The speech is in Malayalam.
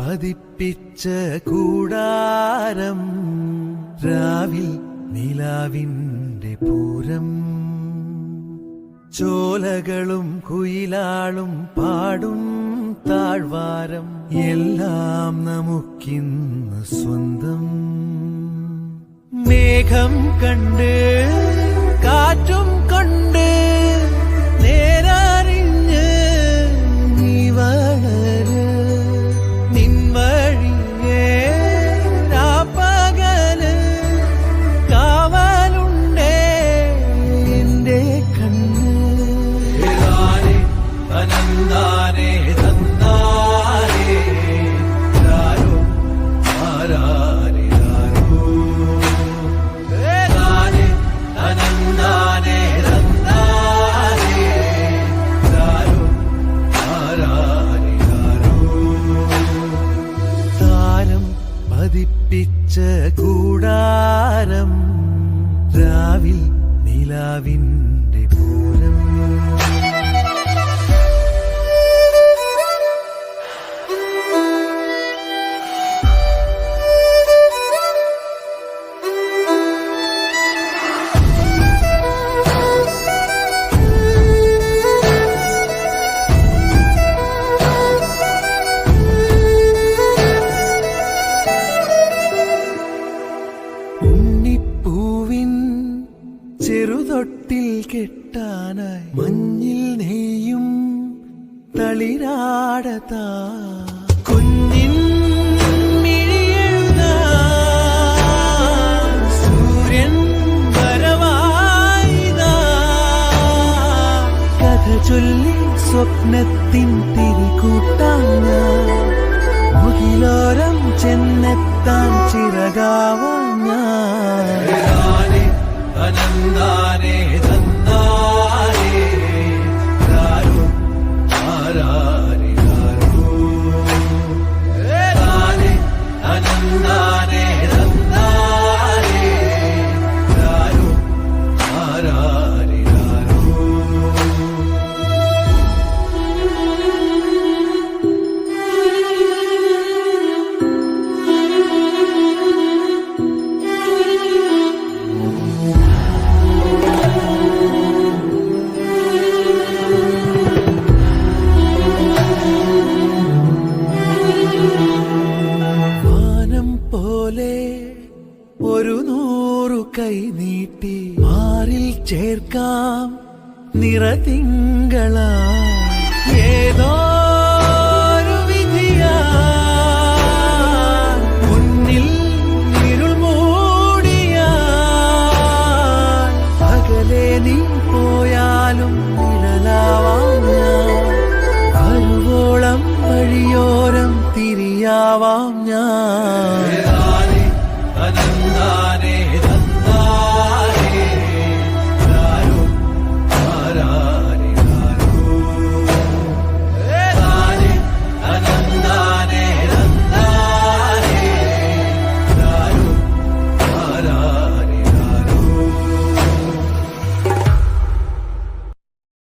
പതിപ്പിച്ച കൂടാരം രാവിൽ നിലാവിന്റെ പൂരം ചോലകളും കുയിലാളും പാടും താഴ്വാരം എല്ലാം നമുക്കിന്ന് സ്വന്തം മേഘം കണ്ട് കാറ്റും കൊണ്ട് നേരറിഞ്ഞ് നീ വളര് നിൻ വഴിയേ രാപ്പകല് കാവലുണ്ടേ എന്റെ കണ്ണ് അനന്താനേ തന്നാരേ ആരോ ആരാരേ ആരോ അനന്താനേ തന്നാരേ ആരോ ആരാരേ ആരോ താരം പതിപ്പിച്ച കൂടാരം രാവിൽ നിലാവിന്റെ പൂരം ഉണ്ണിപ്പൂവിൻ ചെറുതൊട്ടിൽ കെട്ടാനായി മഞ്ഞിൽ നെയ്യും തളിരാടതാ കുഞ്ഞിൻ മിഴിയെഴുതാൻ സൂര്യൻ വരവായിതാ കഥ ചൊല്ലി സ്വപ്നത്തിൻ തിരികൂട്ടാൻ മുകിലോരം ചെന്നെത്താൻ ചിറകാവാൻ അനന്താനേ തന്നാരേ ആരോ ആരാരേ ആരോ അനന്താനേ തന്നാരേ ആരോ ആരാരേ ആരോ പോലെ ഒരു 100 കൈ നീട്ടി മാറിൽ ചേർക്കാം നിറതിങ്ങ